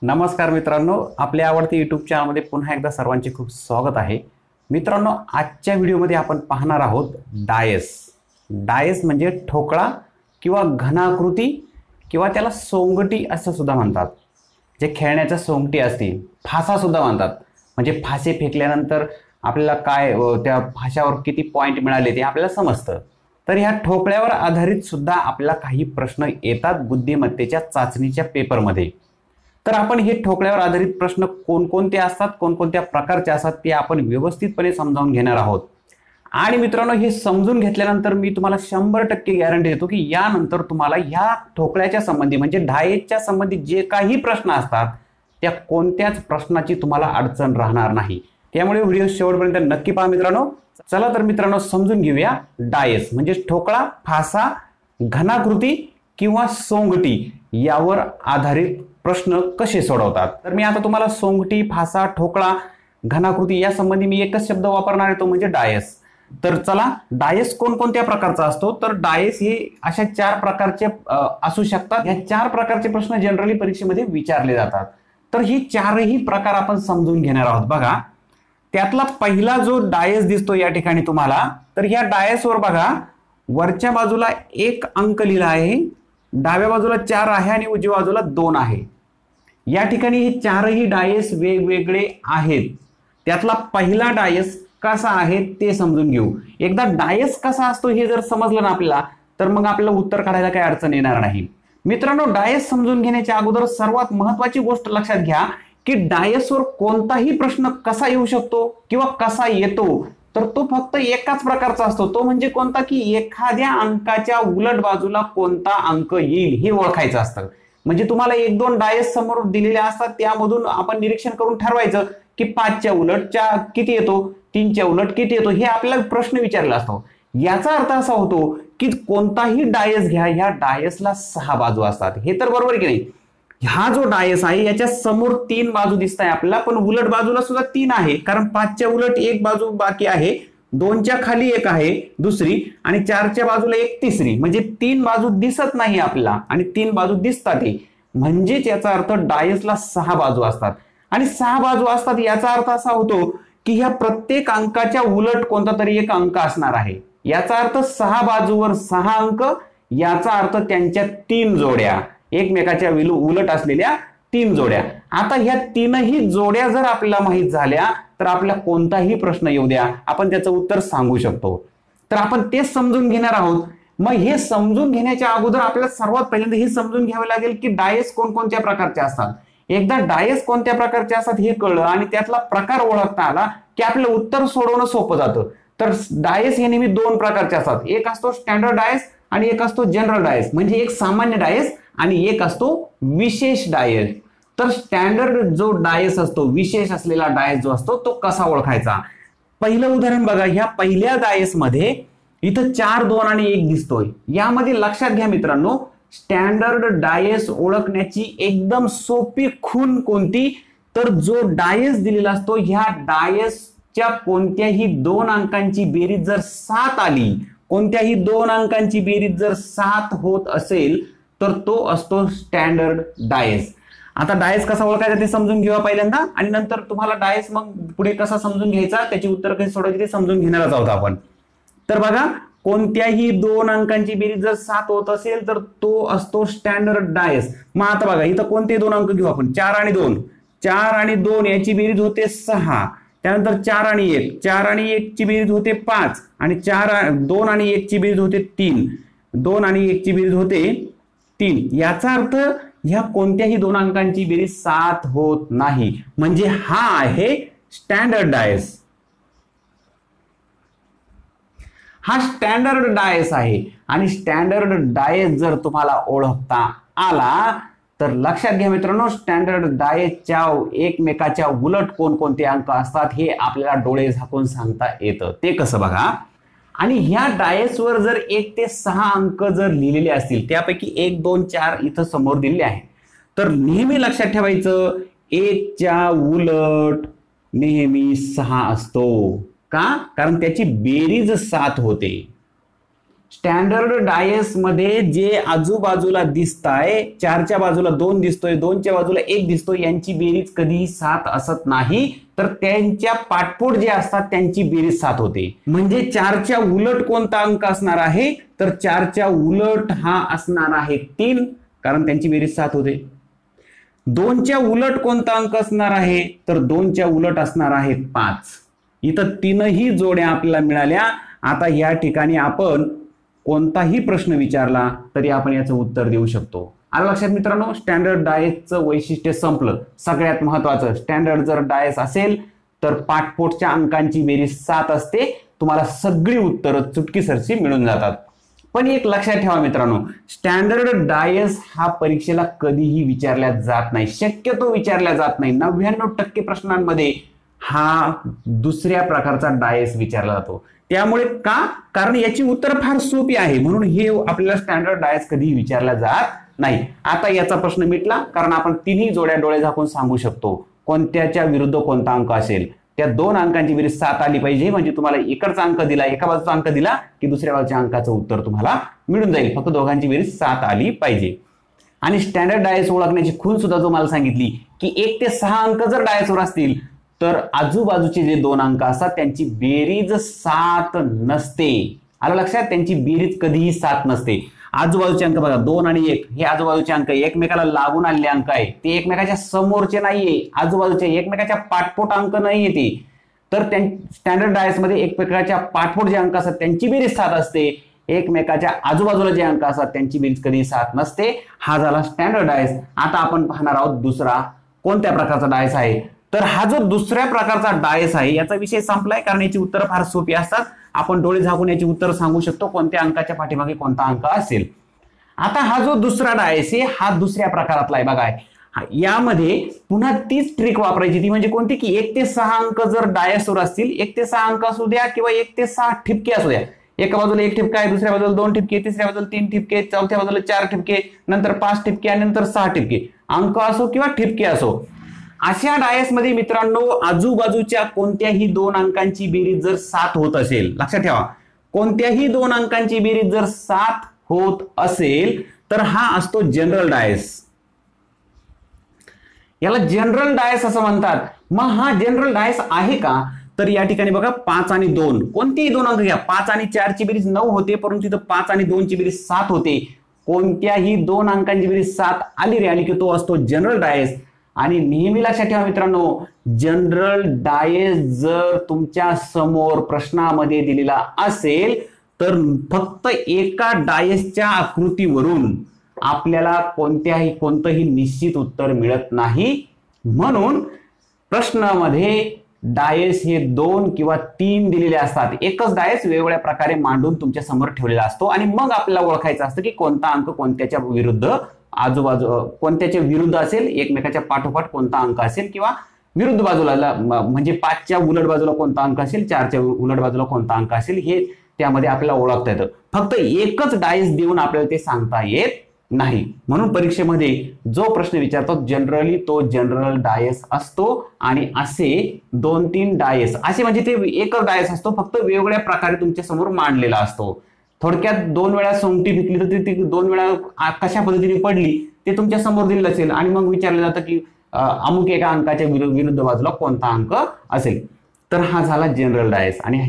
नमस्कार मित्रांनो, आपल्या आवडते यूट्यूब चॅनलमध्ये पुन्हा एकदा सर्वांचे खूप स्वागत आहे. मित्रांनो, आजच्या व्हिडिओमध्ये आपण पाहणार आहोत डायस. डायस म्हणजे ठोकळा किंवा घनाकृती किंवा त्याला सोंगटी असं सुद्धा म्हणतात. जे खेळण्याच्या सोंगटी असतील, फासा सुद्धा म्हणतात. म्हणजे फासे फेकल्यानंतर आपल्याला काय त्या फाशावर किती पॉईंट मिळाले ते आपल्याला समजतं. तर ह्या ठोकळ्यावर आधारित सुद्धा आपल्याला काही प्रश्न येतात बुद्धिमत्तेच्या चाचणीच्या पेपरमध्ये. तर आपण हे ठोकळ्यावर आधारित प्रश्न कोणकोणते असतात, कोणकोणत्या प्रकारचे असतात ते आपण व्यवस्थितपणे समजावून घेणार आहोत. आणि मित्रांनो, हे समजून घेतल्यानंतर मी तुम्हाला 100% गॅरंटी देतो की यानंतर तुम्हाला ह्या ठोकळ्याच्या संबंधी म्हणजे डायसच्या संबंधी जे काही प्रश्न असतात त्या कोणत्याच प्रश्नाची तुम्हाला अडचण राहणार नाही. त्यामुळे व्हिडिओ शेवटपर्यंत नक्की पहा मित्रांनो. चला तर मित्रांनो, समजून घेऊया डायस म्हणजे ठोकळा, फासा, घनाकृती किंवा सोंगटी यावर आधारित प्रश्न कसे सोडवतात. तर मी आता तुम्हाला सोंगटी, फासा, ठोकळा, घनाकृती या संबंधी मी एकच शब्द वापरणार आहे, तो म्हणजे डायस. तर चला, डायस कोणकोणत्या प्रकारचा असतो. तर डायस हे अशा 4 प्रकारचे असू शकतात. या 4 प्रकारचे प्रश्न जनरली परीक्षेमध्ये विचारले जातात. तर ही 4ही प्रकार आपण समजून घेणार आहोत. बघा, त्यातला पहिला जो डायस दिसतो या ठिकाणी तुम्हाला, तर ह्या डायसवर बघा, वरच्या बाजूला 1 अंक लिहिला आहे, डाव्या बाजूला 4 आहे आणि उजव्या बाजूला 2 आहे. या ठिकाणी हे 4ही डायस वेगवेगळे आहेत. त्यातला पहिला डायस कसा आहे ते समजून घेऊ. एकदा डायस कसा असतो हे जर समजलं ना आपल्याला, तर मग आपल्याला उत्तर काढायला काही अडचण येणार नाही. मित्रांनो, डायस समजून घेण्याच्या अगोदर सर्वात महत्वाची गोष्ट लक्षात घ्या की डायसवर कोणताही प्रश्न कसा येऊ शकतो किंवा कसा येतो, तर तो फक्त एकाच प्रकारचा असतो. तो म्हणजे कोणता, की एखाद्या अंकाच्या उलट बाजूला कोणता अंक येईल हे ओळखायचं असतं. म्हणजे तुम्हाला 1-2 डायस समोर दिलेले असतात, त्यामधून आपण निरीक्षण करून ठरवायचं की 5च्या उलट किती येतो, 3च्या उलट किती येतो, हे आपल्याला प्रश्न विचारला असतो. याचा अर्थ असा होतो की कोणताही डायस घ्या, ह्या डायसला 6 बाजू असतात. हे तर बरोबर की नाही. हा जो डायस आहे याच्या समोर 3 बाजू दिसत आहे आपल्याला, पण उलट बाजूला सुद्धा 3 आहे, कारण 5च्या उलट 1 बाजू बाकी आहे, 2च्या खाली 1 आहे दुसरी, आणि 4च्या बाजूला 1 तिसरी. म्हणजे 3 बाजू दिसत नाही आपल्याला आणि 3 बाजू दिसतात. म्हणजे याचा अर्थ डायसला 6 बाजू असतात. आणि 6 बाजू असतात याचा अर्थ असा होतो की ह्या प्रत्येक अंकाच्या उलट कोणता तरी एक अंक असणार आहे. याचा अर्थ 6 बाजूवर 6 अंक, याचा अर्थ त्यांच्या 3 जोड्या, एकमेकाच्या उलट असलेल्या 3 जोड्या. आता ह्या 3ही जोड्या जर आपल्याला माहित झाल्या तर आपल्याला कोणताही प्रश्न येऊ द्या, आपण त्याचं उत्तर सांगू शकतो. तर आपण तेच समजून घेणार आहोत. मग हे समजून घेण्याच्या अगोदर आपल्याला सर्वात पहिल्यांदा हे समजून घ्यावे लागेल की डायस कोणकोणत्या प्रकारचे असतात. एकदा डायस कोणत्या प्रकारचे असतात हे कळलं आणि त्यातला प्रकार ओळखता आला की आपलं उत्तर सोडवणं सोपं जातं. तर डायस हे नेहमी 2 प्रकारचे असतात. एक असतो स्टँडर्ड डायस आणि एक असतो जनरल डायस. म्हणजे एक सामान्य डायस आणि एक असतो विशेष डायस. तर स्टँडर्ड जो डायस असतो, विशेष असलेला डायस जो असतो, तो कसा ओळखायचा. पहिलं उदाहरण बघा. ह्या पहिल्या डायस मध्ये इथं 4, 2 आणि 1 दिसतोय. यामध्ये लक्षात घ्या मित्रांनो, स्टँडर्ड डायस ओळखण्याची एकदम सोपी खूण कोणती, तर जो डायस दिलेला असतो ह्या डायसच्या कोणत्याही 2 अंकांची बेरीज जर 7 आली, कोणत्याही 2 अंकांची बेरीज जर 7 होत असेल तर तो असतो स्टँडर्ड डायस. आता डायस कसा ओळखायचा ते समजून घेऊया पहिल्यांदा, आणि नंतर तुम्हाला डायस मग पुढे कसा समजून घ्यायचा, त्याची उत्तर कशी सोडवायची ते समजून घेणारच आहोत आपण. तर बघा, कोणत्याही 2 अंकांची बेरीज जर 7 होत असेल तर तो असतो स्टँडर्ड डायस. मग आता बघा, इथं कोणते 2 अंक घेऊ आपण, 4 आणि 2. 4 आणि 2 याची बेरीज होते 6. त्यानंतर 4 आणि 1, 4 आणि 1 ची बेरीज होते 5, आणि 2 आणि 1 ची बेरीज होते 3, 2 आणि 1 ची बेरीज होते 3. याचा अर्थ ह्या कोणत्याही 2 अंकांची बेरीज 7 होत नाही. म्हणजे हा आहे स्टँडर्ड डायस. हा स्टँडर्ड डायस आहे. आणि स्टँडर्ड डायस जर तुम्हाला ओळखता आला तर लक्षात घ्या मित्रांनो, स्टँडर्ड डायसच्या एकमेकाच्या उलट कोणकोणते अंक असतात हे आपल्याला डोळे झाकून सांगता येतं. ते कसं बघा. आणि ह्या डायसवर जर 1 ते 6 अंक जर लिहिलेले असतील, त्यापैकी 1, 2, 4 इथं समोर दिलेले आहे, तर नेहमी लक्षात ठेवायचं 1च्या उलट नेहमी 6 असतो. का? कारण त्याची बेरीज 7 होते. स्टँडर्ड डायस मध्ये जे आजूबाजूला दिसताय, 4च्या बाजूला 2 दिसतोय, 2च्या बाजूला 1 दिसतोय, यांची बेरीज कधीही 7 असत नाही, तर त्यांच्या पाठपोट जे असतात त्यांची बेरीज 7 होते. म्हणजे 4च्या उलट कोणता अंक असणार आहे, तर 4च्या उलट हा असणार आहे 3, कारण त्यांची बेरीज 7 होते. 2च्या उलट कोणता अंक असणार आहे, तर 2च्या उलट असणार आहे 5. इथं 3ही जोड्या आपल्याला मिळाल्या. आता या ठिकाणी आपण कोणताही प्रश्न विचारला तरी आपण याचं उत्तर देऊ शकतो. आलं लक्षात मित्रांनो? स्टँडर्ड डायसचं वैशिष्ट्य संपलं. सगळ्यात महत्वाचं, स्टँडर्ड जर डायस असेल तर पाठपोटच्या अंकांची बेरीज 7 असते. तुम्हाला सगळी उत्तरं चुटकीसरशी मिळून जातात. पण एक लक्षात ठेवा मित्रांनो, स्टँडर्ड डायस हा परीक्षेला कधीही विचारला जात नाही, शक्यतो विचारला जात नाही. 99% प्रश्नांमध्ये हा दुसऱ्या प्रकारचा डायस विचारला जातो. त्यामुळे का? कारण याची उत्तर फार सोपी आहे, म्हणून हे आपल्याला स्टँडर्ड डायस कधीही विचारला जात नाही. आता याचा प्रश्न मिटला, कारण आपण तिन्ही जोड्या डोळे झाकून सांगू शकतो कोणत्याच्या विरुद्ध कोणता अंक असेल. त्या 2 अंकांची बेरीज 7 आली पाहिजे, म्हणजे तुम्हाला इकडचा अंक दिला, एका बाजूचा अंक दिला की दुसऱ्या बाजूच्या अंकाचं उत्तर तुम्हाला मिळून जाईल. फक्त दोघांची बेरीज 7 आली पाहिजे. आणि स्टँडर्ड डायस ओळखण्याची खूण सुद्धा तुम्हाला सांगितली की 1 ते 6 अंक जर डायसवर असतील तर आजूबाजूचे जे 2 अंक असतात त्यांची बेरीज 7 नसते. आलं लक्षात? त्यांची बेरीज कधीही 7 नसते. आजूबाजूचे अंक बघा, 2 आणि 1 हे आजूबाजूचे अंक एकमेकाला लागून आलेले अंक आहे, ते एकमेकाच्या समोरचे नाहीये, आजूबाजूचे एकमेकाच्या पाठपोट अंक नाहीये ते. तर स्टँडर्ड डायस मध्ये एकमेकाच्या पाठपोट जे अंक असतात त्यांची बेरीज 7 असते, एकमेकाच्या आजूबाजूला जे अंक असतात त्यांची बेरीज कधी 7 नसते. हा झाला स्टँडर्ड डायस. आता आपण पाहणार आहोत दुसरा कोणत्या प्रकारचा डायस आहे. तर हा जो दुसऱ्या प्रकारचा डायस आहे याचा विषय संपलाय, कारण याची उत्तरं फार सोपी असतात. आपण डोळे झाकून याची उत्तर सांगू शकतो कोणत्या अंकाच्या पाठीमागे कोणता अंक असेल. आता हा जो दुसरा डायस आहे हा दुसऱ्या प्रकारातला आहे. बघा, यामध्ये पुन्हा तीच ट्रिक वापरायची, ती म्हणजे कोणती की 1 ते 6 अंक जर डायसवर असतील, 1 ते 6 अंक असू द्या किंवा 1 ते 6 ठिपके असू द्या, एका बाजूला 1 ठिपका आहे, दुसऱ्या बाजूला 2 ठिपके, तिसऱ्या बाजूला 3 ठिपके, चौथ्या बाजूला 4 ठिपके, नंतर 5 ठिपके आणि नंतर 6 ठिपके, अंक असो किंवा ठिपके असो, अशा डायस मध्ये मित्रांनो आजूबाजूच्या कोणत्याही 2 अंकांची बेरीज जर 7 होत असेल, लक्षात ठेवा, कोणत्याही 2 अंकांची बेरीज जर 7 होत असेल तर हा असतो जनरल डायस. याला जनरल डायस असं म्हणतात. मग हा जनरल डायस आहे का? तर या ठिकाणी बघा 5 आणि 2 कोणतेही 2 अंक घ्या, 5 आणि 4 ची बेरीज 9 होते, परंतु इथं 5 आणि 2 ची बेरीज 7 होते. कोणत्याही 2 अंकांची बेरीज 7 आली रे आली की तो असतो जनरल डायस. आणि नेहमी लक्षात ठेवा मित्रांनो, जनरल डायस जर तुमच्या समोर प्रश्नामध्ये दिलेला असेल तर फक्त एका डायसच्या आकृतीवरून आपल्याला कोणतंही निश्चित उत्तर मिळत नाही. म्हणून प्रश्नामध्ये डायस हे 2 किंवा 3 दिलेले असतात. एकच डायस वेगवेगळ्या प्रकारे मांडून तुमच्या समोर ठेवलेला असतो आणि मग आपल्याला ओळखायचं असतं की कोणता अंक कोणत्याच्या विरुद्ध आजूबाजू कोणत्याच्या विरुद्ध असेल, एकमेकाच्या पाठोपाठ कोणता अंक असेल किंवा विरुद्ध बाजूला म्हणजे 5च्या उलट बाजूला कोणता अंक असेल, 4च्या उलट बाजूला कोणता अंक असेल हे त्यामध्ये आपल्याला ओळखता येतं. फक्त एकच डायस देऊन आपल्याला ते सांगता येत नाही. म्हणून परीक्षेमध्ये जो प्रश्न विचारतो जनरली तो जनरल डायस असतो. आणि असे 2-3 डायस असे म्हणजे ते एकच डायस असतो, फक्त वेगवेगळ्या प्रकारे तुमच्या समोर मांडलेला असतो. थोडक्यात 2 वेळा सोंगटी पिकली तर ती 2 वेळा कशा पद्धतीने पडली ते तुमच्या समोर दिलेलं असेल आणि मग विचारलं जातं की अमुक एका अंकाच्या विरुद्ध बाजूला कोणता अंक असेल. तर हा झाला जनरल डायस आणि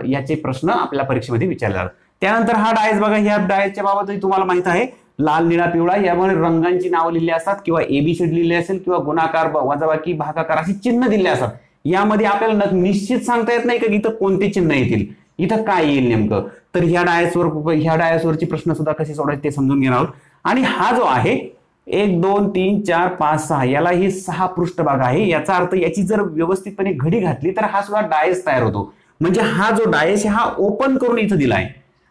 याचे प्रश्न आपल्या परीक्षेमध्ये विचारले जातात. त्यानंतर हा डायस बघा, ह्या डायसच्या बाबत तुम्हाला माहित आहे लाल, निळा, पिवळा यामध्ये रंगांची नावं लिहिली असतात किंवा एबीसीडी लिहिली असेल किंवा गुणाकार, वजाबाकी, भागाकार अशी चिन्ह दिले असतात. यामध्ये आपल्याला निश्चित सांगता येत नाही की इथं कोणते चिन्ह येतील, इथं काय येईल नेमकं. तर ह्या डायसवरची प्रश्न सुद्धा कसे सोडायचे ते समजून घेणार आहोत. आणि हा जो आहे 1 2 3 4 5 6 याला ही 6 पृष्ठभाग आहे. याचा अर्थ याची जर व्यवस्थितपणे घडी घातली तर हा सुद्धा डायस तयार होतो. म्हणजे हा जो डायस हा ओपन करून इथं दिलाय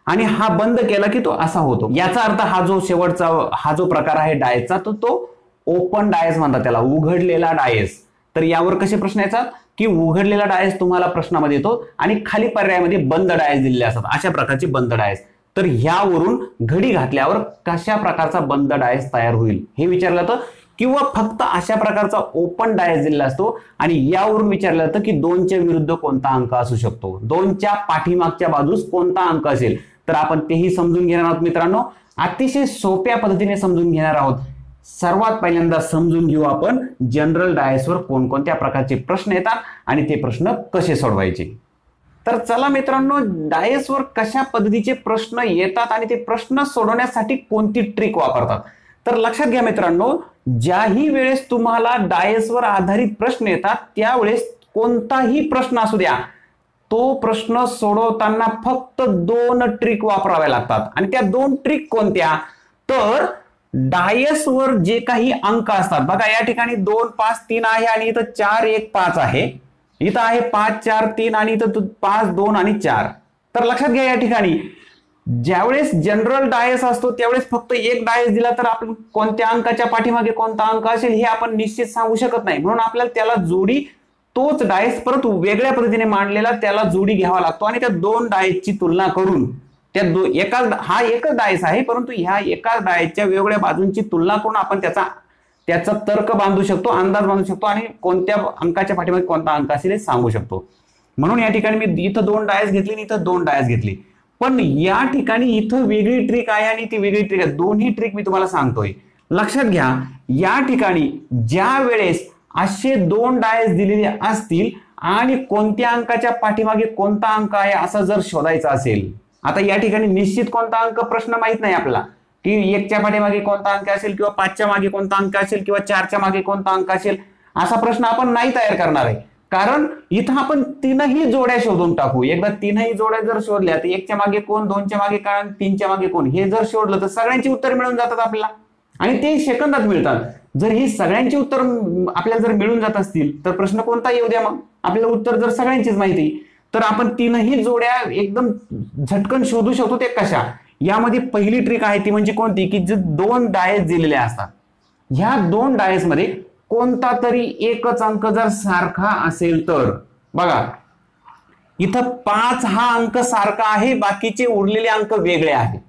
आणि हा बंद केला की तो असा होतो. याचा अर्थ हा जो शेवटचा हा जो प्रकार आहे डायसचा तो ओपन डायस म्हणतात, त्याला उघडलेला डायस. तर यावर कसे प्रश्न येतात की उघडलेला डायस तुम्हाला प्रश्नामध्ये येतो आणि खाली पर्यायामध्ये बंद डायस दिलेले असतात, अशा प्रकारचे बंद डायस. तर ह्यावरून घडी घातल्यावर कशा प्रकारचा बंद डायस तयार होईल हे विचारलं जातं, किंवा फक्त अशा प्रकारचा ओपन डायस दिलेला असतो आणि यावरून विचारलं जातं की 2च्या विरुद्ध कोणता अंक असू शकतो, 2च्या पाठीमागच्या बाजूस कोणता अंक असेल. तर आपण तेही समजून घेणार आहोत मित्रांनो. अतिशय सोप्या पद्धतीने समजून घेणार आहोत. सर्वात पहिल्यांदा समजून घेऊ आपण जनरल डायसवर कोणकोणत्या प्रकारचे प्रश्न येतात आणि ते प्रश्न कसे सोडवायचे. तर चला मित्रांनो, डायसवर कशा पद्धतीचे प्रश्न येतात आणि ते प्रश्न सोडवण्यासाठी कोणती ट्रिक वापरतात. तर लक्षात घ्या मित्रांनो, ज्याही वेळेस तुम्हाला डायसवर आधारित प्रश्न येतात त्यावेळेस कोणताही प्रश्न असू द्या, तो प्रश्न सोडवताना फक्त 2 ट्रिक वापराव्या लागतात. आणि त्या 2 ट्रिक कोणत्या, तर डायसवर जे काही अंक असतात बघा, या ठिकाणी 2 5 3 आहे आणि इथं 4 1 5 आहे, इथं आहे 5 4 3 आणि इथं 5 2 आणि 4. तर लक्षात घ्या, या ठिकाणी ज्यावेळेस जनरल डायस असतो त्यावेळेस फक्त एक डायस दिला तर आपण कोणत्या अंकाच्या पाठीमागे कोणता अंक असेल हे आपण निश्चित सांगू शकत नाही. म्हणून आपल्याला त्याला जोडी, तोच डायस परत वेगळ्या पद्धतीने मांडलेला त्याला जोडी घ्यावा लागतो आणि त्या 2 डायसची तुलना करून त्या हा एकच डायस आहे, परंतु ह्या एकाच डायसच्या वेगवेगळ्या बाजूंची तुलना करून आपण त्याचा तर्क बांधू शकतो, अंदाज बांधू शकतो आणि कोणत्या अंकाच्या पाठीमागे कोणता अंक असेल हे सांगू शकतो. म्हणून या ठिकाणी मी इथं 2 डायस घेतली आणि इथं 2 डायस घेतली. पण या ठिकाणी इथं वेगळी ट्रिक आहे आणि ती वेगळी ट्रिक आहे. दोन्ही ट्रिक मी तुम्हाला सांगतोय. लक्षात घ्या, या ठिकाणी ज्या वेळेस असे 2 डायस दिलेले असतील आणि कोणत्या अंकाच्या पाठीमागे कोणता अंक आहे असं जर शोधायचं असेल, आता या ठिकाणी निश्चित कोणता अंक प्रश्न माहित नाही आपला, की 1च्या पाठीमागे कोणता अंक असेल किंवा 5च्या मागे कोणता अंक असेल किंवा 4च्या मागे कोणता अंक असेल, असा प्रश्न आपण नाही तयार करणार आहे. कारण इथं आपण 3ही जोड्या शोधून टाकू. एकदा 3ही जोड्या जर शोधल्या तर 1च्या मागे कोण, 2च्या मागे कोण, 3च्या मागे कोण, हे जर शोधलं तर सगळ्यांची उत्तर मिळून जातात आपल्याला आणि ते सेकंदात मिळतात. जर ही सगळ्यांची उत्तर आपल्याला जर मिळून जात असतील तर प्रश्न कोणता येऊ द्या, मग आपल्याला उत्तर जर सगळ्यांचीच माहिती तर आपण 3ही जोड्या एकदम झटकन शोधू शकतो. ते कशा, यामध्ये पहिली ट्रिक आहे ती म्हणजे कोणती, की जे 2 डायस दिलेले असतात, ह्या 2 डायस मध्ये कोणता तरी एकच अंक जर सारखा असेल तर बघा, इथं 5 हा अंक सारखा आहे, बाकीचे उरलेले अंक वेगळे आहेत.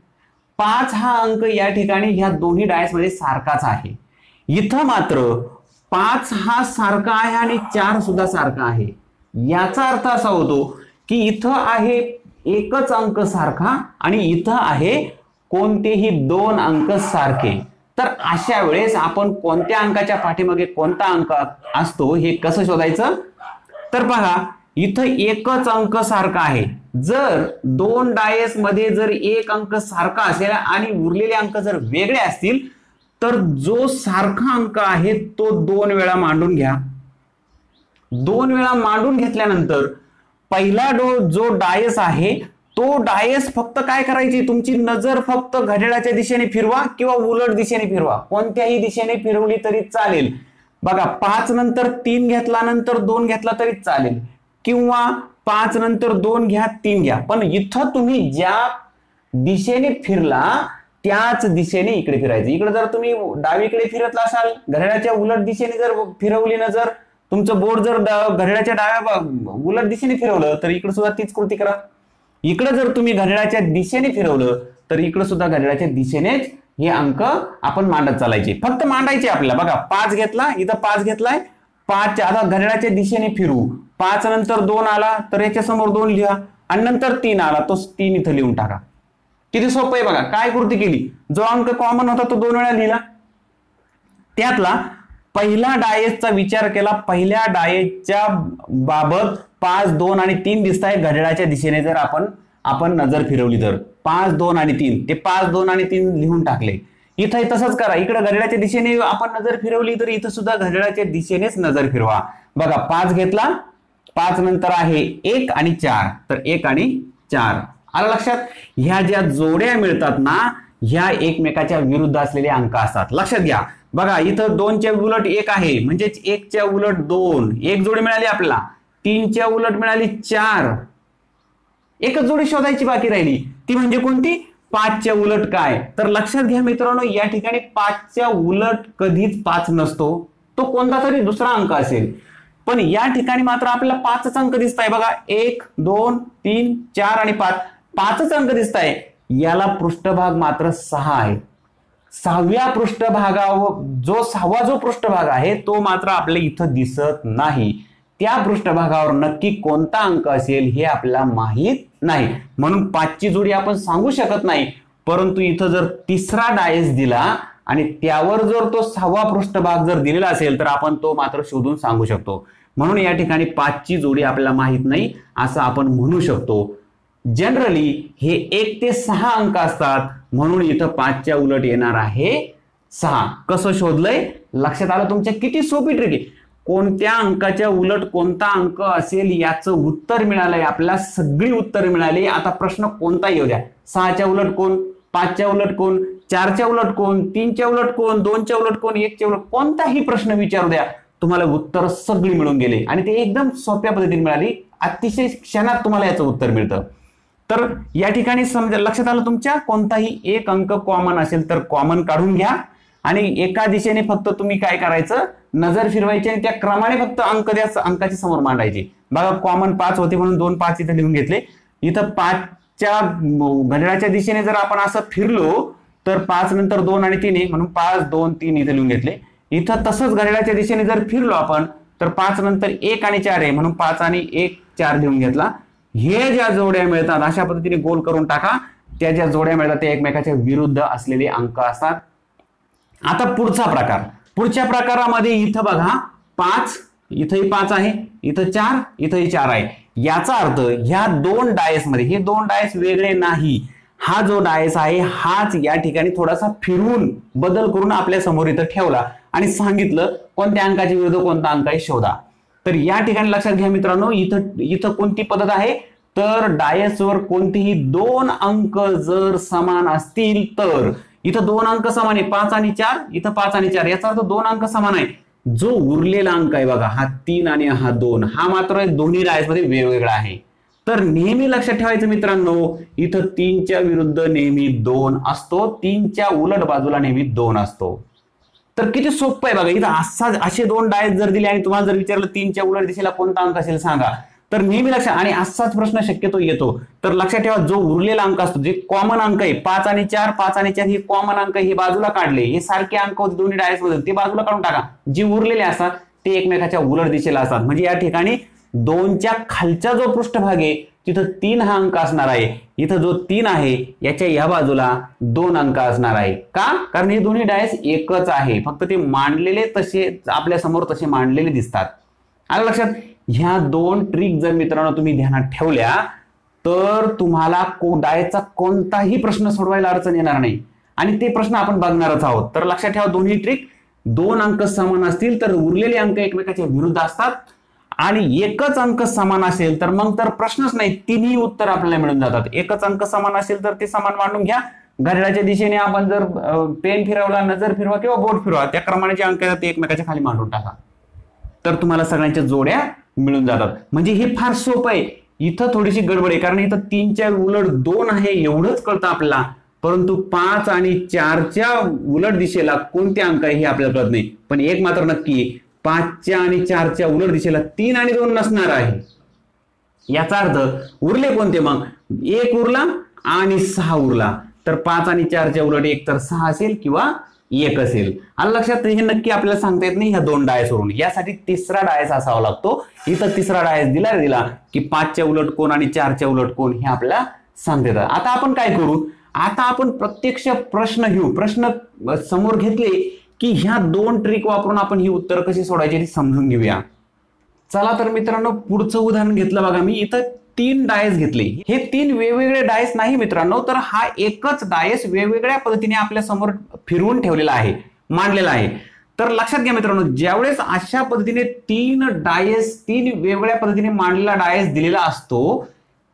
5 हा अंक या ठिकाणी ह्या दोन्ही डायस मध्ये सारखाच आहे. इथं मात्र 5 हा सारखा आहे आणि 4 सुद्धा सारखा आहे. याचा अर्थ असा होतो की इथं आहे एकच अंक सारखा आणि इथं आहे कोणतेही 2 अंक सारखे. तर अशा वेळेस आपण कोणत्या अंकाच्या पाठीमागे कोणता अंक असतो हे कसं शोधायचं, तर पहा, इथं एकच अंक सारखा आहे. जर 2 डायस मध्ये जर एक अंक सारखा असेल आणि उरलेले अंक जर वेगळे असतील तर जो सारखा अंक आहे तो 2 वेळा मांडून घ्या. 2 वेळा मांडून घेतल्यानंतर पहिला जो डायस आहे तो डायस फक्त काय करायची, तुमची नजर फक्त घड्याळाच्या दिशेने फिरवा किंवा उलट दिशेने फिरवा, कोणत्याही दिशेने फिरवली तरी चालेल. बघा, 5 नंतर 3 घेतला, नंतर 2 घेतला तरी चालेल किंवा 5 नंतर 2 घ्या, 3 घ्या. पण इथं तुम्ही ज्या दिशेने फिरला त्याच दिशेने इकडे फिरायचं. इकडे जर तुम्ही डावीकडे फिरत असाल, घड्याळाच्या उलट दिशेने जर फिरवली नजर, तुमचं बोट जर घड्याळाच्या डाव्या उलट दिशेने फिरवलं तर इकडे सुद्धा तीच कृती करा. इकडे जर तुम्ही घड्याळाच्या दिशेने फिरवलं तर इकडे सुद्धा घड्याळाच्या दिशेनेच हे अंक आपण मांडत चालायचे, फक्त मांडायचे आपल्याला. बघा, 5 घेतला, इथं 5 घेतलाय, 5 आता घड्याळाच्या दिशेने फिरू, 5 नंतर 2 आला तर याच्या समोर 2 लिहा आणि नंतर 3 आला तो 3 इथं लिहून टाका. किती सोपं आहे बघा. काय कृती केली, जो अंक कॉमन होता तो 2 वेळा लिहिला, त्यातला पहिला डायसचा विचार केला, पहिल्या डायसच्या बाबत 5 2 आणि 3 दिसत आहे घड्याळाच्या दिशेने. जर आपण नजर फिरवली तर 5 2 आणि 3, ते 5 2 आणि 3 लिहून टाकले. इथं तसंच करा, इकडे घड्याळाच्या दिशेने आपण नजर फिरवली तर इथं सुद्धा घड्याळाच्या दिशेनेच नजर फिरवा. बघा, 5 घेतला, 5 नंतर आहे 1 आणि 4, तर 1 आणि 4 आलं लक्षात. ह्या ज्या जोड्या मिळतात ना, ह्या एकमेकाच्या विरुद्ध असलेले अंक असतात. लक्षात घ्या. बघा, इथं 2च्या उलट 1 आहे म्हणजे 1च्या उलट 2, एक जोडी मिळाली आपल्याला. 3च्या उलट मिळाली 4, एकच जोडी शोधायची बाकी राहिली, ती म्हणजे कोणती, 5च्या उलट काय. तर लक्षात घ्या मित्रांनो, या ठिकाणी 5च्या उलट कधीच 5 नसतो, तो कोणता तरी दुसरा अंक असेल. पण या ठिकाणी मात्र आपल्याला 5च अंक दिसत आहे. बघा, 1 2 3 4 आणि 5, 5च अंक दिसत आहे. याला पृष्ठभाग मात्र 6 आहे. 6व्या पृष्ठभागावर जो 6वा पृष्ठभाग आहे तो मात्र आपल्याला इथं दिसत नाही. त्या पृष्ठभागावर नक्की कोणता अंक असेल हे आपल्याला माहित नाही, म्हणून 5ची जोडी आपण सांगू शकत नाही. परंतु इथं जर तिसरा डायस दिला आणि त्यावर जर तो 6वा पृष्ठभाग जर दिलेला असेल तर आपण तो मात्र शोधून सांगू शकतो. म्हणून या ठिकाणी 5ची जोडी आपल्याला माहित नाही असं आपण म्हणू शकतो. जनरली हे 1 ते 6 अंक असतात, म्हणून इथं 5च्या उलट येणार आहे 6. कसं शोधलंय? लक्षात आलं तुमच्या? किती सोपी ट्रिक आहे. कोणत्या अंकाच्या उलट कोणता अंक असेल याचं उत्तर मिळालंय आपल्याला, सगळी उत्तर मिळाली. आता प्रश्न कोणताही येऊ द्या, 6च्या उलट कोण, 5च्या उलट कोण, 4च्या उलट कोण, 3च्या उलट कोण, 2च्या उलट कोण, 1च्या उलट, कोणताही प्रश्न विचारू द्या, तुम्हाला उत्तर सगळी मिळून गेले आणि ते एकदम सोप्या पद्धतीने मिळाली. अतिशय क्षणात तुम्हाला याचं उत्तर मिळतं. तर या ठिकाणी समजा लक्षात आलं तुमच्या, कोणताही एक अंक कॉमन असेल तर कॉमन काढून घ्या आणि एका दिशेने फक्त तुम्ही काय करायचं, नजर फिरवायची आणि त्या क्रमाने फक्त अंक द्या, अंकाची समोर मांडायची. बघा कॉमन 5 होते म्हणून 2 5 इथे लिहून घेतले. इथं 5च्या घड्याळाच्या दिशेने जर आपण असं फिरलो तर 5 नंतर 2 आणि 3 आहे म्हणून 5 2 3 इथे लिहून घेतले. इथं तसंच घड्याळाच्या दिशेने जर फिरलो आपण तर 5 नंतर 1 आणि 4 आहे म्हणून 5 आणि 1 4 लिहून घेतला. हे ज्या जोड्या मिळतात अशा पद्धतीने गोल करून टाका. त्या ज्या जोड्या मिळतात त्या एकमेकाच्या विरुद्ध असलेले अंक असतात. आता पुढच्या प्रकारामध्ये इथं बघा 5, इथंही 5 आहे, इथं 4, इथंही 4 आहे. याचा अर्थ ह्या 2 डायस मध्ये हे 2 डायस वेगळे नाही. हा जो डायस आहे हाच या ठिकाणी थोडासा फिरवून बदल करून आपल्या समोर इथं ठेवला आणि सांगितलं कोणत्या अंकाच्या विरुद्ध कोणता अंक आहे शोधा. तर या ठिकाणी लक्षात घ्या मित्रांनो, इथं कोणती पद्धत आहे, तर डायसवर कोणतेही 2 अंक जर समान असतील तर इथं 2 अंक समान आहे 5 आणि 4, इथं 5 आणि 4, याचा अर्थ 2 अंक समान आहे. जो उरलेला अंक आहे बघा हा 3 आणि हा 2, हा मात्र दोन्ही डायस मध्ये वेगवेगळा आहे. तर नेहमी लक्षात ठेवायचं मित्रांनो, इथं 3च्या विरुद्ध नेहमी 2 असतो, 3च्या उलट बाजूला नेहमी 2 असतो. तर किती सोपं आहे बघा. इथं असे 2 डायस जर दिले आणि तुम्हाला जर विचारलं 3च्या उलट दिशेला कोणता अंक असेल सांगा, तर नेहमी लक्षात, आणि असाच प्रश्न शक्यतो येतो, तर लक्षात ठेवा जो उरलेला अंक असतो जे कॉमन अंक आहे 5 आणि 4, 5 आणि 4 हे कॉमन अंक हे बाजूला काढले, हे सारखे अंक होते दोन्ही डायस मध्ये, ते बाजूला काढून टाका. जे उरलेले असतात ते एकमेकाच्या उलट दिशेला असतात. म्हणजे या ठिकाणी 2च्या खालचा जो पृष्ठभाग आहे तिथं 3 हा अंक असणार आहे. इथं जो 3 आहे याच्या या बाजूला 2 अंक असणार आहे. का? कारण हे दोन्ही डायस एकच आहे, फक्त ते मांडलेले तसे आपल्या समोर तसे मांडलेले दिसतात. आलं लक्षात? ह्या 2 ट्रिक जर मित्रांनो तुम्ही ध्यानात ठेवल्या तर तुम्हाला डायसचा कोणताही प्रश्न सोडवायला अडचण येणार नाही आणि ते प्रश्न आपण बघणारच आहोत. तर लक्षात ठेवा दोन्ही ट्रिक, 2 अंक समान असतील तर उरलेले अंक एकमेकाच्या विरुद्ध असतात आणि एकच अंक समान असेल तर मग तर प्रश्नच नाही, तिन्ही उत्तर आपल्याला मिळून जातात. एकच अंक समान असेल तर ते समान मांडून घ्या. घड्याळाच्या दिशेने आपण जर पेन फिरवला, नजर फिरवा किंवा बोट फिरवा, त्या क्रमाने जे अंक आहेत ते एकमेकाच्या खाली मांडून टाका, तर तुम्हाला सगळ्यांच्या जोड्या मिळून जातात. म्हणजे हे फार सोपं आहे. इथं थोडीशी गडबड आहे कारण इथं 3च्या उलट 2 आहे एवढंच कळतं आपल्याला, परंतु 5 आणि 4च्या उलट दिशेला कोणते अंक आहे हे आपल्याला कळत नाही. पण एक मात्र नक्की, 5च्या आणि 4च्या उलट दिशेला 3 आणि 2 नसणार आहे. याचा अर्थ उरले कोणते मग? 1 उरला आणि 6 उरला, तर 5 आणि 4च्या उलट एक तर 6 असेल किंवा 1 असेल. आलं लक्षात? हे नक्की आपल्याला सांगता येत नाही ह्या 2 डायसवरून. यासाठी तिसरा डायस असावा लागतो. इथं तिसरा डायस दिला की 5च्या उलट कोण आणि 4च्या उलट कोण हे आपल्याला सांगता येतं. आता आपण काय करू? आता आपण प्रत्यक्ष प्रश्न घेऊ. प्रश्न समोर घेतले की ह्या 2 ट्रिक वापरून आपण ही उत्तर कशी सोडायची ते समजून घेऊया. चला तर मित्रांनो, पुढचं उदाहरण घेतलं बघा मी. इथं 3 डायस घेतले. हे 3 वेगवेगळे डायस नाही मित्रांनो, तर हा एकच डायस वेगवेगळ्या पद्धतीने आपल्या समोर फिरवून ठेवलेला आहे, मांडलेला आहे. तर लक्षात घ्या मित्रांनो, ज्यावेळेस अशा पद्धतीने 3 डायस 3 वेगवेगळ्या पद्धतीने मांडलेला डायस दिलेला असतो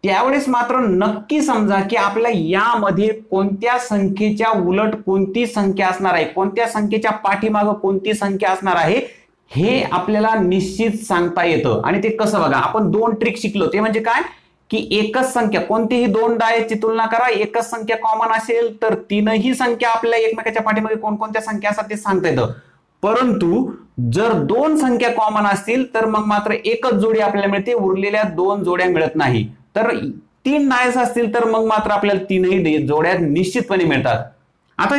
त्यावेळेस मात्र नक्की समजा की आपल्याला यामध्ये कोणत्या संख्येच्या उलट कोणती संख्या असणार आहे, कोणत्या संख्येच्या पाठीमागं कोणती संख्या असणार आहे हे आपल्याला निश्चित सांगता येतं. आणि ते कसं बघा, आपण 2 ट्रिक शिकलो. ते म्हणजे काय की एकच संख्या, कोणतीही 2 डायसची तुलना करा, एकच संख्या कॉमन असेल तर 3ही संख्या आपल्याला एकमेकाच्या पाठीमागे कोणकोणत्या संख्या असतात ते सांगता येतं. परंतु जर 2 संख्या कॉमन असतील तर मग मात्र एकच जोडी आपल्याला मिळते, उरलेल्या 2 जोड्या मिळत नाही. तर 3 डायस असतील तर मग मात्र आपल्याला 3ही जोड्या निश्चितपणे मिळतात. आता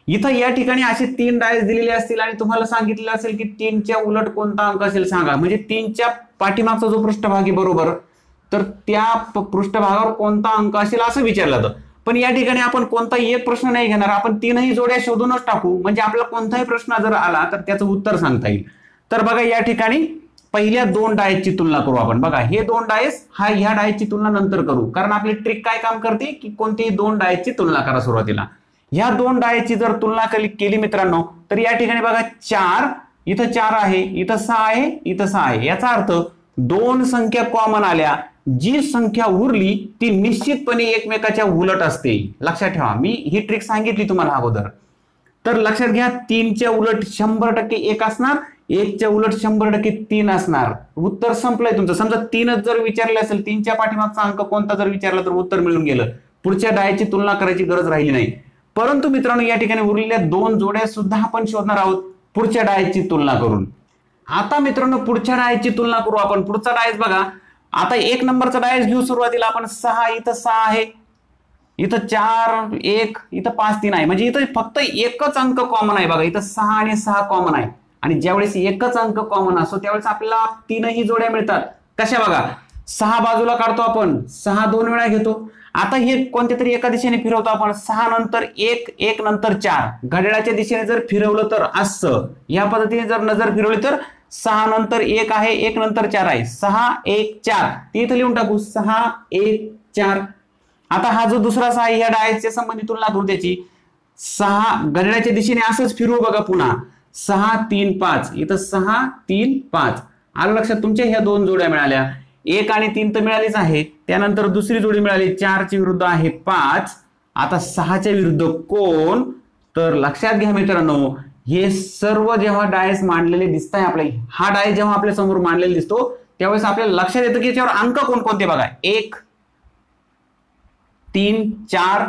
इथं या ठिकाणी असे 3 डायस दिलेले असतील आणि तुम्हाला सांगितलं असेल की 3च्या उलट कोणता अंक असेल सांगा. म्हणजे 3च्या पाठीमागचा जो पृष्ठभाग आहे बरोबर तर त्या पृष्ठभागावर कोणता अंक असेल असं विचारलं जातं. पण या ठिकाणी आपण कोणताही एक प्रश्न नाही घेणार, आपण तीनही जोड्या शोधूनच टाकू, म्हणजे आपल्याला कोणताही प्रश्न जर आला तर त्याचं उत्तर सांगता येईल. तर बघा या ठिकाणी पहिल्या 2 डायसची तुलना करू आपण. बघा हे 2 डायस, ह्या डायसची तुलना नंतर करू, कारण आपली ट्रिक काय काम करते की कोणतीही 2 डायसची तुलना करा सुरुवातीला. ह्या 2 डायसची जर तुलना केली मित्रांनो, तर या ठिकाणी बघा 4, इथं 4 आहे, इथं 6 आहे, इथं 6 आहे. याचा अर्थ 2 संख्या कॉमन आल्या, जी संख्या उरली ती निश्चितपणे एकमेकाच्या उलट असते. लक्षात ठेवा, मी ही ट्रिक सांगितली तुम्हाला अगोदर. तर लक्षात घ्या, 3च्या उलट 100% 1 असणार, 1च्या उलट 100% 3 असणार. उत्तर संपलंय तुमचं. समजा 3च जर विचारले असेल, 3च्या पाठीमागचा अंक कोणता जर विचारला तर उत्तर मिळून गेलं, पुढच्या डायची तुलना करायची गरज राहिली नाही. परंतु मित्रांनो या ठिकाणी उरलेल्या 2 जोड्या सुद्धा आपण शोधणार आहोत पुढच्या डायची तुलना करून. आता मित्रांनो पुढच्या डायची तुलना करू आपण. पुढचा डायस बघा, आता 1 नंबरचा डायस घेऊ सुरुवातीला आपण. 6, इथं 6 आहे, इथं 4, 1, इथं 5, 3 आहे, म्हणजे इथं फक्त एकच अंक कॉमन आहे. बघा इथं 6 आणि 6 कॉमन आहे, आणि ज्यावेळेस एकच अंक कॉमन असतो त्यावेळेस आपल्याला 3ही जोड्या मिळतात. कशा बघा, 6 बाजूला काढतो आपण, 6 2 वेळा घेतो. आता हे कोणत्या तरी एका दिशेने फिरवतो आपण. 6 नंतर 1, 1 नंतर 4, घड्याळाच्या दिशेने जर फिरवलं तर असं, या पद्धतीने जर नजर फिरवली तर 6 नंतर 1 आहे, 1 नंतर 4 आहे, 6 1 4, ती इथं लिहून टाकू, 6 1 4. आता हा जो दुसरा 6 आहे, या डायसच्या संबंधी तुलना करू त्याची. 6 घड्याळाच्या दिशेने असंच फिरवू बघा पुन्हा, 6 3 5, इथं 6 3 5. आलं लक्षात तुमच्या ह्या 2 जोड्या मिळाल्या. 1 आणि 3 तर मिळालीच आहे. त्यानंतर दुसरी जोडी मिळाली, 4च्या विरुद्ध आहे 5. आता 6च्या विरुद्ध कोण, तर लक्षात घ्या मित्रांनो, हे सर्व जेव्हा डायस मांडलेले दिसत आहे आपल्याला, हा डायस जेव्हा आपल्या समोर मांडलेला दिसतो त्यावेळेस आपल्याला लक्षात येतं की याच्यावर अंक कोणकोणते बघा. 1 3 4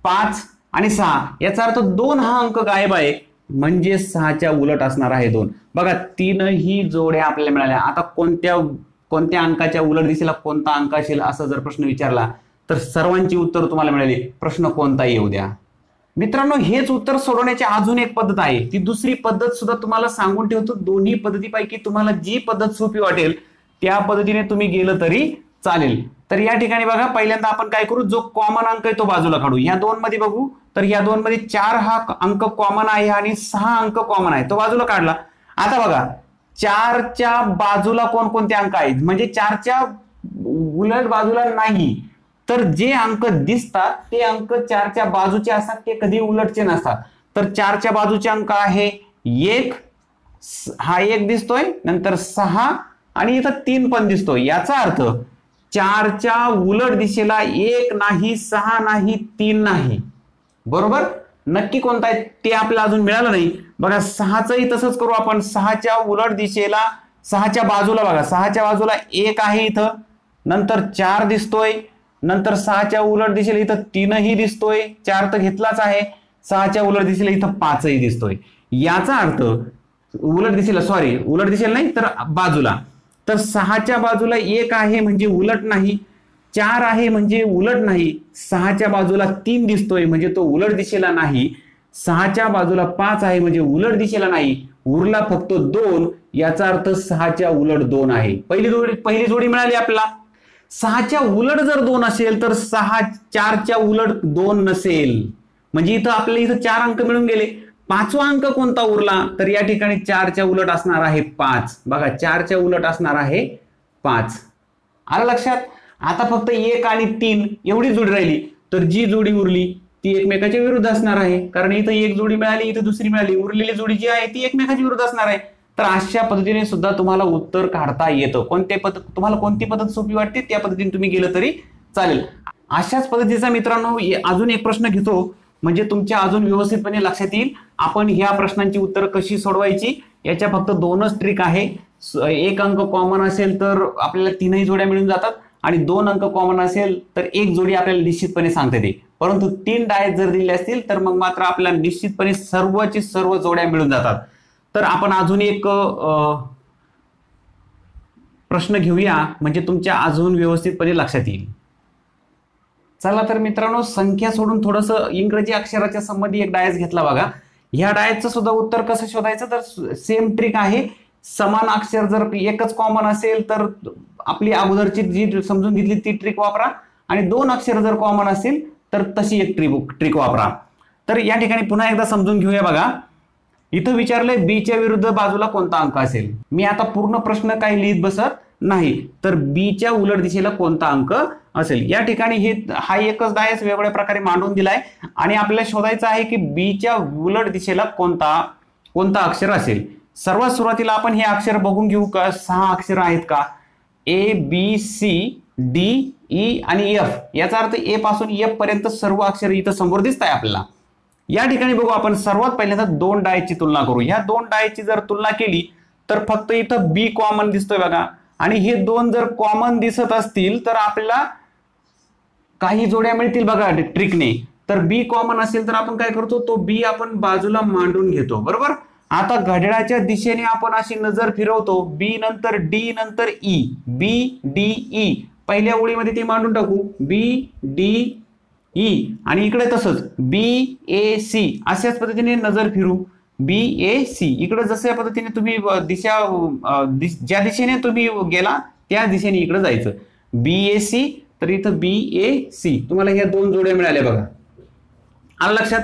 5 आणि 6. याचा अर्थ 2 हा अंक गायब आहे, म्हणजे 6च्या उलट असणार आहे 2. बघा 3ही जोड्या आपल्याला मिळाल्या. आता कोणत्या अंकाच्या उलट दिशेला कोणता अंक असेल असं जर प्रश्न विचारला तर सर्वांची उत्तर तुम्हाला मिळाली, प्रश्न कोणताही येऊ द्या. मित्रांनो हेच उत्तर सोडवण्याची अजून एक पद्धत आहे, ती दुसरी पद्धत सुद्धा तुम्हाला सांगून ठेवतो. दोन्ही पद्धतीपैकी तुम्हाला जी पद्धत सोपी वाटेल त्या पद्धतीने तुम्ही गेलं तरी चालेल. तर या ठिकाणी बघा, पहिल्यांदा आपण काय करू, जो कॉमन अंक आहे तो बाजूला काढू. ह्या 2 मध्ये बघू तर ह्या 2 मध्ये 4 हा अंक कॉमन आहे आणि 6 अंक कॉमन आहे, तो बाजूला काढला. आता बघा 4च्या बाजूला कोणकोणते अंक आहेत, म्हणजे 4च्या उलट बाजूला नाही, तर जे अंक दिसतात ते अंक 4च्या बाजूचे असतात, ते कधी उलटचे नसतात. तर 4च्या बाजूचे अंक आहे 1, हा 1 दिसतोय, नंतर 6 आणि इथं 3 पण दिसतोय. याचा अर्थ 4च्या उलट दिशेला 1 नाही, 6 नाही, 3 नाही. बरोबर, नक्की कोणता आहे ते आपल्याला अजून मिळालं नाही. बघा 6चंही तसंच करू आपण. 6च्या उलट दिशेला, 6च्या बाजूला बघा, 6च्या बाजूला 1 आहे इथं, नंतर 4 दिसतोय, नंतर 6च्या उलट दिशेला इथं 3ही दिसतोय, 4 तर घेतलाच आहे. 6च्या उलट दिशेला इथं 5ही दिसतोय. याचा अर्थ उलट दिशेला नाही तर बाजूला, तर 6च्या बाजूला 1 आहे म्हणजे उलट नाही, 4 आहे म्हणजे उलट नाही, 6च्या बाजूला 3 दिसतोय म्हणजे तो उलट दिशेला नाही, 6च्या बाजूला 5 आहे म्हणजे उलट दिशेला नाही, उरला फक्त 2. याचा अर्थ 6च्या उलट 2 आहे. पहिली जोडी मिळाली आपल्याला. 6च्या उलट जर 2 असेल तर 4च्या उलट 2 नसेल, म्हणजे इथं आपल्याला इथं 4 अंक मिळून गेले. 5वा अंक कोणता उरला, तर या ठिकाणी 4च्या उलट असणार आहे 5. बघा 4च्या उलट असणार आहे 5. आलं लक्षात. आता फक्त 1 आणि 3 एवढी जोडी राहिली, तर जी जोडी उरली ती एकमेकाच्या विरुद्ध असणार आहे, कारण इथं 1 जोडी मिळाली, इथं दुसरी मिळाली, उरलेली जोडी जी आहे ती एकमेकाच्या विरुद्ध असणार आहे. तर अशा पद्धतीने सुद्धा तुम्हाला उत्तर काढता येतं. तुम्हाला कोणती पद्धत सोपी वाटते त्या पद्धतीने तुम्ही गेलं तरी चालेल. अशाच पद्धतीचा मित्रांनो अजून एक प्रश्न घेतो, म्हणजे तुमच्या अजून व्यवस्थितपणे लक्षात येईल आपण ह्या प्रश्नांची उत्तर कशी सोडवायची. याच्या फक्त 2च ट्रिक आहे. 1 अंक कॉमन असेल तर आपल्याला 3ही जोड्या मिळून जातात, आणि 2 अंक कॉमन असेल तर 1 जोडी आपल्याला निश्चितपणे सांगता येते. परंतु 3 डायस जर दिले असतील तर मग मात्र आपल्याला निश्चितपणे सर्वची सर्व जोड्या मिळून जातात. तर आपण अजून एक प्रश्न घेऊया, म्हणजे तुमच्या अजून व्यवस्थितपणे लक्षात येईल. चला तर मित्रांनो, संख्या सोडून थोडंसं इंग्रजी अक्षराच्या संबंधी एक डायस घेतला बघा. ह्या डायसचं सुद्धा उत्तर कसं शोधायचं, तर सेम ट्रिक आहे. समान अक्षर जर एकच कॉमन असेल तर आपली अगोदरची जी समजून घेतली ती ट्रिक वापरा, आणि 2 अक्षर जर कॉमन असेल तर तशी एक ट्रिक वापरा. तर या ठिकाणी पुन्हा एकदा समजून घेऊया बघा. इथं विचारलंय बी च्या विरुद्ध बाजूला कोणता अंक असेल. मी आता पूर्ण प्रश्न काही लिहित बसत नाही, तर बी च्या उलट दिशेला कोणता अंक असेल. या ठिकाणी हा एकच डायस वेगवेगळ्या प्रकारे मांडून दिलाय आणि आपल्याला शोधायचं आहे की बी च्या उलट दिशेला कोणता अक्षर असेल. सर्वात सुरुवातीला आपण हे अक्षर बघून घेऊ का. 6 अक्षर आहेत का. A B C D E आणि एफ. याचा अर्थ ए पासून एफ पर्यंत सर्व अक्षर इथं समोर दिसत आहे आपल्याला. या ठिकाणी बघू आपण सर्वात पहिल्यांदा 2 डायसची तुलना करू. ह्या 2 डायसची जर तुलना केली तर फक्त इथं बी कॉमन दिसतोय बघा, आणि हे 2 जर कॉमन दिसत असतील तर आपल्याला काही जोड्या मिळतील बघा ट्रिकने. तर बी कॉमन असेल तर आपण काय करतो, तो बी आपण बाजूला मांडून घेतो, बरोबर. आता घड्याळाच्या दिशेने आपण अशी नजर फिरवतो, बी नंतर डी नंतर ई, बी डी ई. पहिल्या ओळीमध्ये ते मांडून टाकू, बी डी ई, आणि इकडे तसंच बी ए सी. अशाच पद्धतीने नजर फिरू, बी ए सी. इकडे जशा पद्धतीने तुम्ही ज्या दिशेने तुम्ही गेला त्या दिशेने इकडे जायचं, बी ए सी. तर इथं बी ए सी. तुम्हाला ह्या 2 जोड्या मिळाल्या बघा. आलं लक्षात.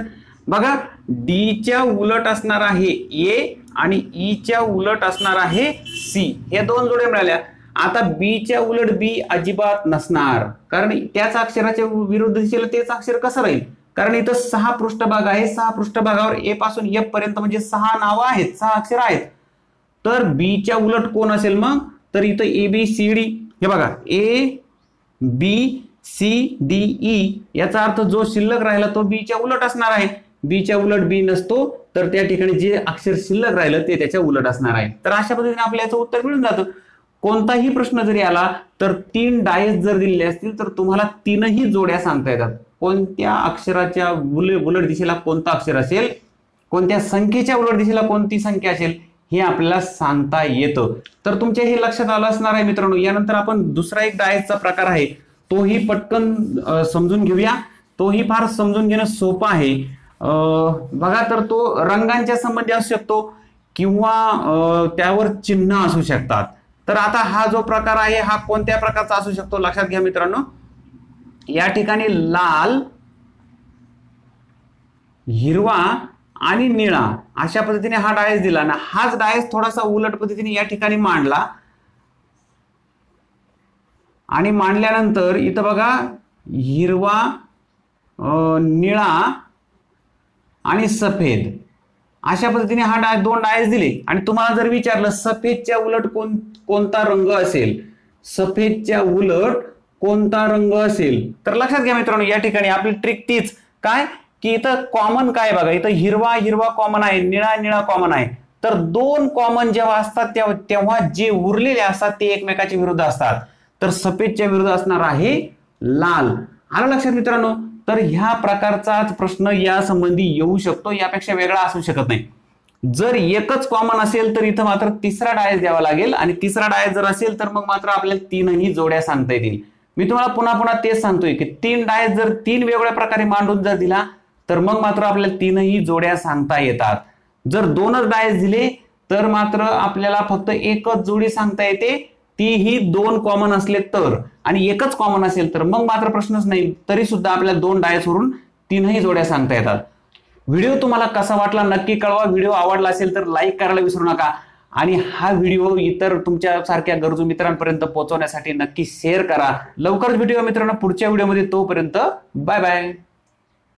बघा डी च्या उलट असणार आहे ए आणि ई च्या उलट असणार आहे सी. हे 2 जोड्या मिळाल्या. आता बी च्या उलट बी अजिबात नसणार, कारण त्याच अक्षराच्या विरुद्ध दिशेला तेच अक्षर कसं राहील, कारण इथं 6 पृष्ठभाग आहे. 6 पृष्ठभागावर ए पासून एफ पर्यंत म्हणजे 6 नावं आहेत, 6 अक्षर आहेत. तर बी च्या उलट कोण असेल मग, तर इथं ए बी सी डी. हे बघा A B C D E. याचा अर्थ जो शिल्लक राहिला तो बी च्या उलट असणार आहे. बी च्या उलट बी नसतो, तर त्या ठिकाणी जे अक्षर शिल्लक राहिलं ते त्याच्या उलट असणार आहे. तर अशा पद्धतीने आपल्याला याचं उत्तर मिळून जातं. कोणताही प्रश्न जरी आला तर 3 डायस जर दिलेले असतील तर तुम्हाला 3ही जोड्या सांगता येतात. कोणत्या अक्षराच्या उलट दिशेला कोणता अक्षर असेल, कोणत्या संख्येच्या उलट दिशेला कोणती संख्या असेल हे आपल्याला सांगता येतं. तर तुमच्या हे लक्षात आलं असणार आहे मित्रांनो. यानंतर आपण दुसरा एक डायसचा प्रकार आहे, तोही पटकन समजून घेऊया. तोही फार समजून घेणं सोपं आहे. बघा, तर तो रंगांच्या संबंधी असू शकतो किंवा त्यावर चिन्ह असू शकतात. तर आता हा जो प्रकार आहे हा कोणत्या प्रकारचा असू शकतो लक्षात घ्या मित्रांनो. या ठिकाणी लाल, हिरवा आणि निळा अशा पद्धतीने हा डायस दिला ना. हाच डायस थोडासा उलट पद्धतीने या ठिकाणी मांडला, आणि मांडल्यानंतर इथं बघा हिरवा, निळा आणि सफेद अशा पद्धतीने हा 2 डायस दिले. आणि तुम्हाला जर विचारलं सफेदच्या उलट कोणता रंग असेल, सफेदच्या उलट कोणता रंग असेल, तर लक्षात घ्या मित्रांनो या ठिकाणी आपली ट्रिक तीच काय की इथं कॉमन काय बघा, इथं हिरवा कॉमन आहे, निळा कॉमन आहे. तर 2 कॉमन जेव्हा असतात तेव्हा जे उरलेले असतात ते एकमेकाच्या विरुद्ध असतात. तर सफेदच्या विरुद्ध असणार आहे लाल. आलं लक्षात मित्रांनो. तर ह्या प्रकारचाच प्रश्न या संबंधी येऊ शकतो, यापेक्षा वेगळा असू शकत नाही. जर एकच कॉमन असेल तर इथं मात्र तिसरा डायस द्यावा लागेल, आणि तिसरा डायस जर असेल तर मग मात्र आपल्याला 3ही जोड्या सांगता येतील. मी तुम्हाला पुन्हा तेच सांगतोय की 3 डायस जर 3 वेगवेगळ्या प्रकारे मांडून जर दिला तर मग मात्र आपल्याला 3ही जोड्या सांगता येतात. जर 2च डायस दिले तर मात्र आपल्याला फक्त एकच जोडी सांगता येते, तीही 2 कॉमन असले तर. आणि एकच कॉमन असेल तर मग मात्र प्रश्नच नाही, तरी सुद्धा आपल्याला 2 डायस वरून 3ही जोड्या सांगता येतात. व्हिडिओ तुम्हाला कसा वाटला नक्की कळवा. व्हिडिओ आवडला असेल तर लाईक करायला विसरू नका, आणि हा व्हिडिओ इतर तुमच्या सारख्या गरजू मित्रांपर्यंत पोहोचवण्यासाठी नक्की शेअर करा. लवकरच भेटूया मित्रांनो पुढच्या व्हिडिओमध्ये. तोपर्यंत बाय बाय.